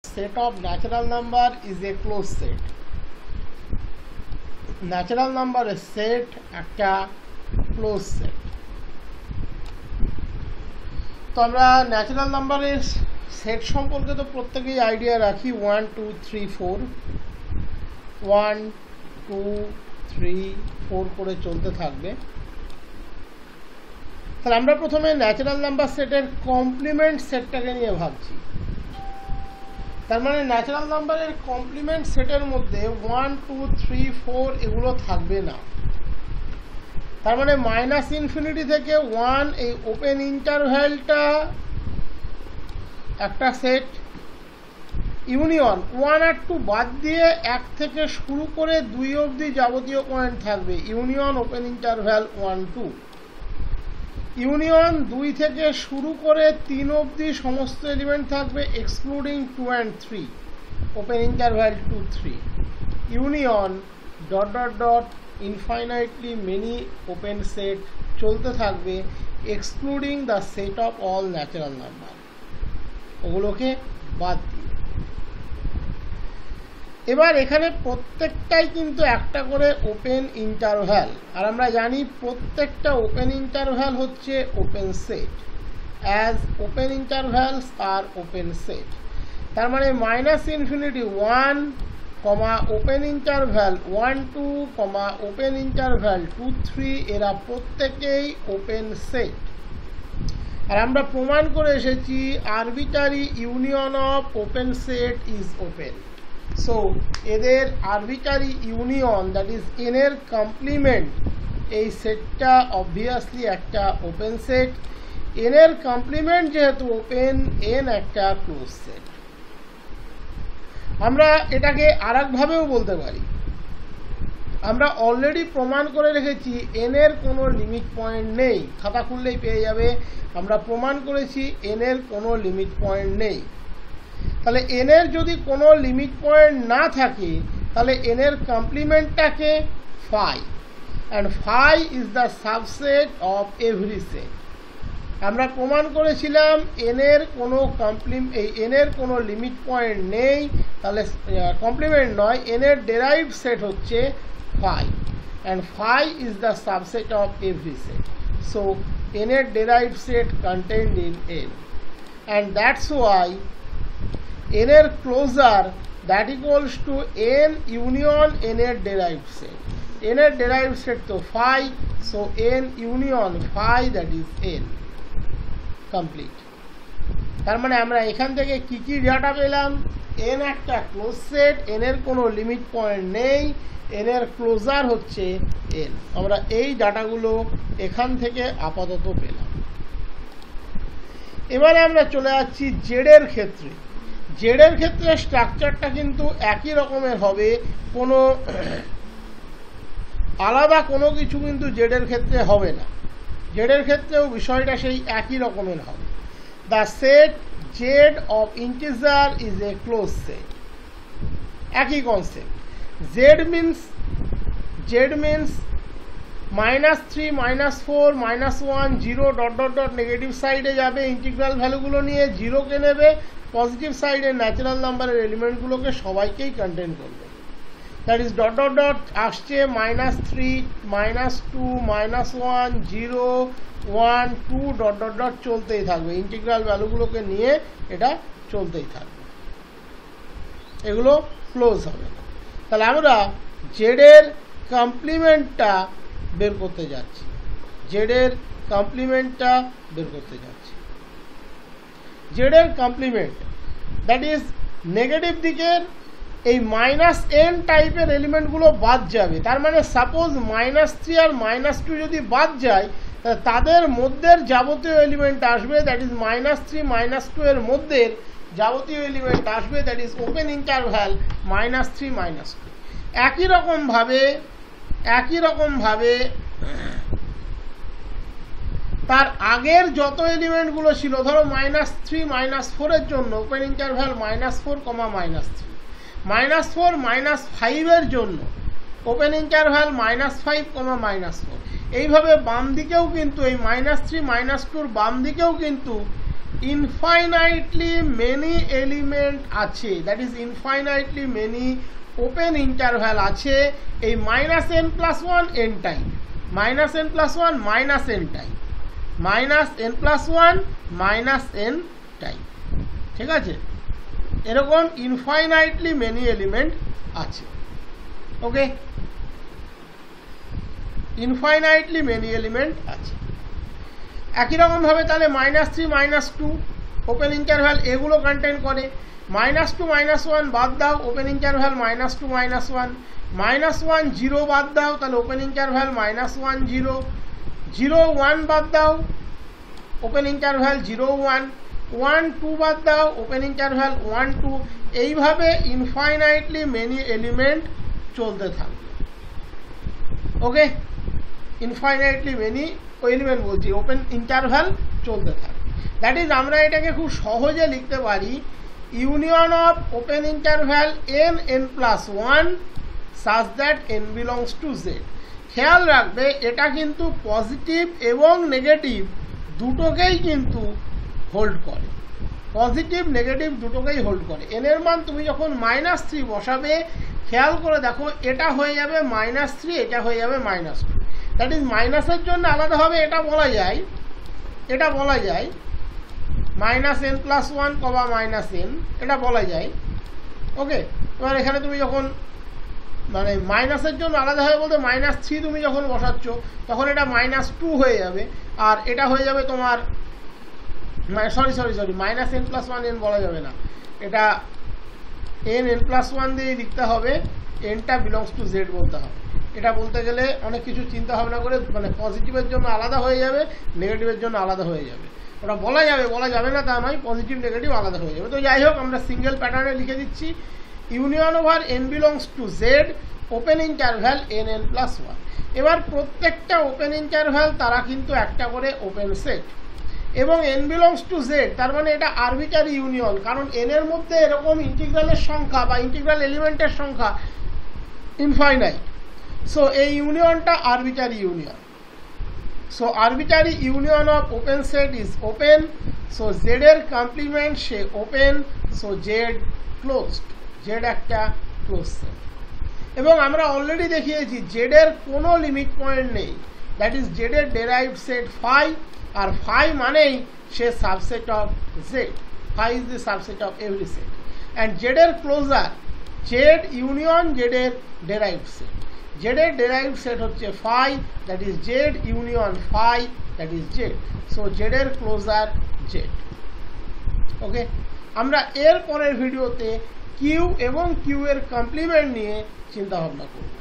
Set of natural number is a closed set. Natural number set একটা closed set. তো আমরা natural নাম্বারের set সম্পর্কে তো প্রত্যেকেই আইডিয়া রাখি 1 2 3 4 1 2 3 4 করে চলতে থাকবে। তাহলে আমরা প্রথমে ন্যাচারাল নাম্বার সেটের কমপ্লিমেন্ট সেটটাকে নিয়ে ভাবছি। তার মানে ন্যাচারাল নাম্বারের কমপ্লিমেন্ট সেটের মধ্যে 1 2 3 4 এগুলো থাকবে না। তার মানে মাইনাস ইনফিনিটি থেকে 1 এই ওপেন ইন্টারভ্যালটা একটা সেট, ইউনিয়ন 1 আর 2 বাদ দিয়ে 1 থেকে শুরু করে 2 অবধি যাবতীয় পয়েন্ট থাকবে, ইউনিয়ন ওপেন ইন্টারভ্যাল 1 2, ইউনিয়ন 2 থেকে শুরু করে 3 অবধি সমস্ত এলিমেন্ট থাকবে excluding 2 and 3 open interval 2 3, union dot dot dot infinitely many open set চলতে থাকবে excluding the set of all natural number, ওগুলোকে বাদ দিয়ে। এবার এখানে প্রত্যেকটাই কিন্তু একটা করে ওপেন ইন্টারভ্যাল, আর আমরা জানি প্রত্যেকটা ওপেন ইন্টারভ্যাল হচ্ছে open set, as open intervals আর ওপেন সেট। তার মানে minus infinity 1 comma open interval 1 2 comma open interval 2 3 এরা প্রত্যেকেই ওপেন সেট। আর আমরা প্রমাণ করে এসেছি arbitrary union of open set is open. So এদের arbitrary union that is N এর কমপ্লিমেন্ট, এই সেটটা অবভিয়াসলি একটা ওপেন সেট, এন এর কমপ্লিমেন্ট যেহেতু ওপেন, এন একটা ক্লোজ সেট। আমরা এটাকে আর একভাবেও বলতে পারি, আমরা অলরেডি প্রমাণ করে রেখেছি এন এর কোনো লিমিট পয়েন্ট নেই, খাতা খুললেই পেয়ে যাবে আমরা প্রমাণ করেছি এন এর কোনো লিমিট পয়েন্ট নেই। তাহলে এন এর যদি কোনো লিমিট পয়েন্ট না থাকে তাহলে এন এর কমপ্লিমেন্টটাকে phi, and phi is the subset of every set. আমরা প্রমাণ করেছিলাম এন এর কোনো এন এর কোনো লিমিট পয়েন্ট নেই, তাহলে কমপ্লিমেন্ট নয়, এন এর ডেরাইভড সেট হচ্ছে phi, and phi is the subset of every set. So N এর derived set contained in N, and that's why n এর closure that equals to n union n এর derived set, n এর derived set তো phi, so n union phi that is n complete. তার মানে আমরা এখান থেকে কি কি ডাটা পেলাম, n একটা ক্লোজ সেট, n এর কোনো লিমিট পয়েন্ট নেই, n এর ক্লোজার হচ্ছে n। আমরা এই ডাটাগুলো এখান থেকে আপাতত পেলাম। এবারে আমরা চলে যাচ্ছি জেড এর ক্ষেত্রে। জেডের ক্ষেত্রে স্ট্রাকচারটা কিন্তু একই রকমের হবে, কোনো আলাদা কোনো কিছু কিন্তু জেডের ক্ষেত্রে হবে না, জেডের ক্ষেত্রেও বিষয়টা সেই একই রকমের হবে। The set Z of integer is a close set, একই concept. Z means -3 -4 -1 0 dot dot dot negative সাইডে যাবে, ইন্টিগ্রাল ভ্যালুগুলো নিয়ে 0 কে নেবে, পজিটিভ সাইডে ন্যাচারাল নাম্বারের এলিমেন্টগুলোকে সবাইকেই কন্টেন করবে। That is dot dot dot আসছে -3 -2 -1 0 1 2 ডট ডট ডট চলতেই থাকবে, ইন্টিগ্রাল ভ্যালুগুলোকে নিয়ে এটা চলতেই থাকবে, এগুলো ক্লোজ হবে না। তাহলে আমরা জেডের কমপ্লিমেন্টটা বের করতে যাচ্ছি, জেডের কমপ্লিমেন্টটা বের করতে যাচ্ছি। জেডের কমপ্লিমেন্ট দ্যাট ইজ নেগেটিভ দিকের এই -n টাইপের এলিমেন্টগুলো বাদ যাবে। তার মানে সাপোজ -3 আর -2 যদি বাদ যায় তাদের মধ্যের যাবতীয় এলিমেন্ট আসবে, দ্যাট ইজ -3 -2 এর মধ্যে যাবতীয় এলিমেন্ট আসবে, দ্যাট ইজ ওপেন ইন্টারভ্যাল -3 -2। একই রকমভাবে তার আগের যত এলিমেন্টগুলো ছিল, ধরো -3 -4 এর জন্য ওপেন ইন্টারভ্যাল -4, -4 -5 এর জন্য ওপেন ইন্টারভ্যাল -5, -4। এইভাবে বাম দিকেও কিন্তু এই -3 -2 বাম দিকেও কিন্তু ইনফাইনাইটলি মেনি এলিমেন্ট আছে, that is infinitely many open interval আছে এই -n+1 n time, -n+1 -n time, -n+1 -n time, ঠিক আছে? এরকম ইনফাইনাইটলি মেনি এলিমেন্ট আছে। ওকে, ইনফাইনাইটলি মেনি এলিমেন্ট আছে। একই রকম ভাবে তাহলে -3 -2 ওপেন ইন্টারভ্যাল এগুলো কন্টেইন করে। -2 -1 বাদ দাও, ওপেন ইন্টারভ্যাল -2 -1, -1 0 বাদ দাও, তাহলে ওপেন ইন্টারভ্যাল -1 0, 0 1 বাদ দাও, ওপেন ইন্টারভ্যাল 0 1, 1 2 বাদ দাও, ওপেন ইন্টারভ্যাল 1 2। এইভাবে ইনফাইনাইটলি মেনি এলিমেন্ট চলতে থাকবে। ওকে, ইনফাইনাইটলি মেনি এলিমেন্ট বলছি ওপেন ইন্টারভ্যাল চলতে থাকে। দ্যাট ইজ আমরা এটাকে খুব সহজে লিখতে পারি union of open interval n+1 such that n belongs to z। খেয়াল রাখবে এটা কিন্তু পজিটিভ এবং নেগেটিভ দুটোকেই কিন্তু হোল্ড করে, পজিটিভ নেগেটিভ দুটোকেই হোল্ড করে। n এর মান তুমি যখন -3 বসাবে খেয়াল করে দেখো এটা হয়ে যাবে -3, এটা হয়ে যাবে -2। দ্যাট ইজ মাইনাসের জন্য আলাদা হবে, এটা বলা যায় -n+1, -n, এটা বলা যায়। ওকে, এবার এখানে তুমি যখন মানে মাইনাসের জন্য আলাদা হবে বলতে -3 তুমি যখন বসাচ্ছ তখন এটা -2 হয়ে যাবে, আর এটা হয়ে যাবে তোমার সরি -n+1 n বলা যাবে না, এটা n+1 দিয়ে লিখতে হবে, nটা বিলংস টু z বলতে হবে। এটা বলতে গেলে অনেক কিছু চিন্তা ভাবনা করে মানে পজিটিভের জন্য আলাদা হয়ে যাবে, নেগেটিভের জন্য আলাদা হয়ে যাবে, ওটা বলা যাবে না তা নয়, পজিটিভ নেগেটিভ আলাদা হয়ে যাবে। তো যাই হোক আমরা সিঙ্গেল প্যাটার্নে লিখে দিচ্ছি union over n belongs to z open interval n+1। এবার প্রত্যেকটা ওপেন ইন্টারভ্যাল তারা কিন্তু একটা করে ওপেন সেট, এবং n বিলংস টু z তার মানে এটা আরবিটারি ইউনিয়ন, কারণ n এর মধ্যে এরকম ইন্টিগ্রালের সংখ্যা বা ইন্টিগ্রাল এলিমেন্টের সংখ্যা ইনফাইনাইট। সো এই ইউনিয়নটা arbitrary union. So arbitrary union of open set is open. So z এর কমপ্লিমেন্ট সে open, so z closed, z একটা ক্লোজ সেট। এবং আমরা অলরেডি দেখিয়েছি z এর কোনো লিমিট পয়েন্ট নেই, দ্যাট ইজ z এর ডেরাইভড সেট ফাই, আর ফাই মানেই সে subset of z, phi is the subset of every set. And z এর ক্লোজার z ইউনিয়ন z এর ডেরাইভড সেট, z এর ডেরাইভড সেট হচ্ছে phi, that is z union phi, that is z। So z এর closure z। Okay, আমরা এর পরের ভিডিওতে Q এবং কিউ এর কমপ্লিমেন্ট নিয়ে চিন্তা ভাবনা করব।